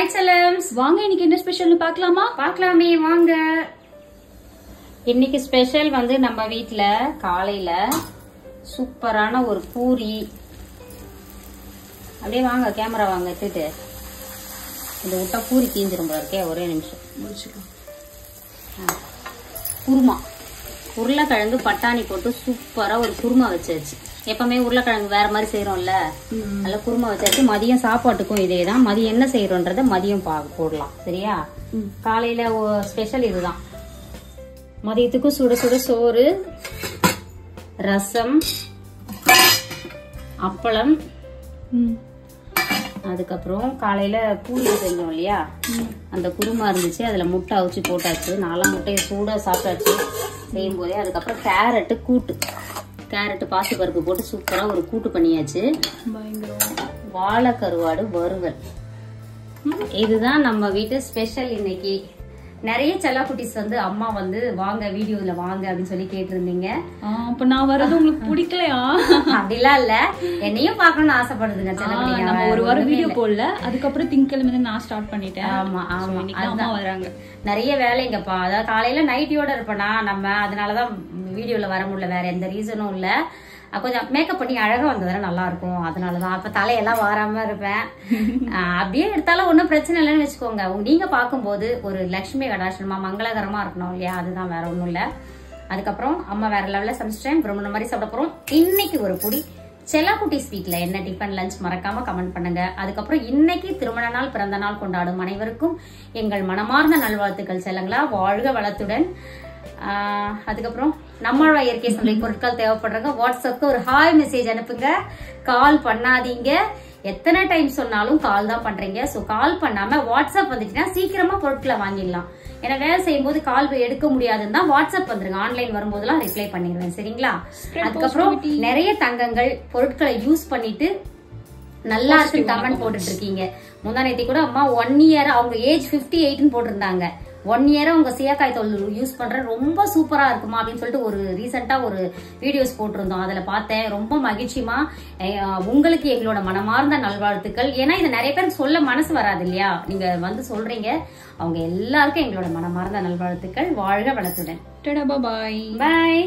Hi செல்லம்ஸ், வாங்க இன்னைக்கு என்ன ஸ்பெஷல்னு பார்க்கலாமா? பார்க்கலாமே வாங்க. இன்னைக்கு ஸ்பெஷல் வந்து நம்ம வீட்ல காலையில சூப்பரான ஒரு பூரி. அப்படியே வாங்க, கேமரா வாங்க எடுத்துட்டு. இந்த விட்டா பூரி தீஞ்சிரும் போல இருக்கே, ஒரே நிமிஷம் முடிச்சுக்கலாம். குருமா, உருளைக்கிழங்கு பட்டாணி போட்டு சூப்பரா ஒரு குருமா வச்சாச்சு. எப்பவுமே உருளைக்கிழங்கு வேற மாதிரி செய்யறோம்ல, நல்ல குருமா வச்சாச்சு. மதியம் சாப்பாட்டுக்கும் இதேதான். மதியம் என்ன செய்யறோன்றத மதியம் போடலாம், சரியா? காலையில ஸ்பெஷல் இதுதான். மதியத்துக்கும் சுட சுட சோறு, ரசம், அப்பளம், அதுக்கப்புறம் காலையில பூரி செஞ்சோம் இல்லையா, அந்த குருமா இருந்துச்சு. அதுல முட்டை அவிச்சு போட்டாச்சு. 4 முட்டையை சூடா சாப்பிட்டாச்சு செய்யும் போதே. அதுக்கப்புறம் கேரட்டு கூட்டு, கேரட்டு பாசி பருப்பு போட்டு சூப்பரா ஒரு கூட்டு பண்ணியாச்சு. வாழை கருவாடு வறுவல். இதுதான் நம்ம வீட்டு ஸ்பெஷல் இன்னைக்கு. நிறைய செல்லக்குட்டிஸ் வந்து அம்மா வந்து வாங்க வீடியோல வாங்க அப்படின்னு சொல்லி கேட்டிருந்தீங்க. அப்ப நான் வர்றது உங்களுக்கு பிடிக்கலையா? அப்படிலாம் இல்ல, என்னையும் பாக்கணும்னு ஆசைப்படுதுங்க செல்லக்குட்டி. நம்ம ஒரு வாரம் வீடியோ போடல, அதுக்கப்புறம் திங்கக்கிழமை நான் ஸ்டார்ட் பண்ணிட்டேன். ஆமா ஆமா, அம்மா வராங்க. நிறைய வேலைங்கப்பா. அதாவது காலையில நைட்டியோட இருப்பேனா நம்ம, அதனாலதான் வீடியோல வர முடியல. வேற எந்த ரீசனும் இல்ல. கொஞ்சம் மேக்கப் பண்ணி அழகா வந்ததுனா நல்லா இருக்கும், அதனாலதான். அப்ப தலையெல்லாம் வாராம இருப்பேன். அப்படியே எடுத்தாலும் ஒன்னும் பிரச்சனை இல்லைன்னு வச்சுக்கோங்க. நீங்க பாக்கும்போது ஒரு லட்சுமி கடாட்சமா மங்களகரமா இருக்கணும் இல்லையா, அதுதான், வேற ஒண்ணும் இல்ல. அதுக்கப்புறம் அம்மா வேற லெவல்ல சமைச்சிட்டேன். பிரம்மண மாதிரி சாப்பிட போறோம். இன்னைக்கு ஒரு புடி செல்லக்குட்டிஸ் வீட்ல என்ன டிஃபன் லஞ்ச் மறக்காம கமெண்ட் பண்ணுங்க. அதுக்கப்புறம் இன்னைக்கு திருமண நாள் பிறந்த நாள் கொண்டாடும் அனைவருக்கும் எங்கள் மனமார்ந்த நல்வாழ்த்துக்கள் செல்லங்களா. வாழ்க வளத்துடன். அதுக்கப்புறம் நம்மளோட இயற்கை சந்தை பொருட்கள் தேவைப்படுறாங்க. வாட்ஸ்அப்க்கு ஒரு ஹாய் மெசேஜ் அனுப்புங்க. கால் பண்ணாதீங்க. எத்தனை டைம் சொன்னாலும் கால் தான் பண்றீங்க. சோ கால் பண்ணாம வாட்ஸ்அப் வந்துச்சுன்னா சீக்கிரமா பொருட்களை வாங்கிடலாம். ஏன்னா வேலை செய்யும் போது கால் எடுக்க முடியாதுன்னு தான் வாட்ஸ்அப் வந்துருங்க. ஆன்லைன் வரும்போதெல்லாம் ரிப்ளை பண்ணிடுவேன், சரிங்களா? அதுக்கப்புறம் நிறைய தங்கங்கள் பொருட்களை யூஸ் பண்ணிட்டு நல்லா இருக்கு கமெண்ட் போட்டுட்டு இருக்கீங்க. முந்தானேத்தி கூட அம்மா 1 இயர், அவங்க ஏஜ் 58 போட்டிருந்தாங்க. 1 இயரா உங்க சீயக்காய் தோல் யூஸ் பண்றேன், ரொம்ப சூப்பரா இருக்குமா அப்படின்னு சொல்லிட்டு ஒரு ரீசெண்டா ஒரு வீடியோஸ் போட்டிருந்தோம். அதுல பார்த்தேன். ரொம்ப மகிழ்ச்சிமா. உங்களுக்கு எங்களோட மனமார்ந்த நல்வாழ்த்துக்கள். ஏன்னா இதை நிறைய பேருக்கு சொல்ல மனசு வராது இல்லையா, நீங்க வந்து சொல்றீங்க. அவங்க எல்லாருக்கும் எங்களோட மனமார்ந்த நல்வாழ்த்துக்கள். வாழ்க வளத்துடன். பாய் பாய்.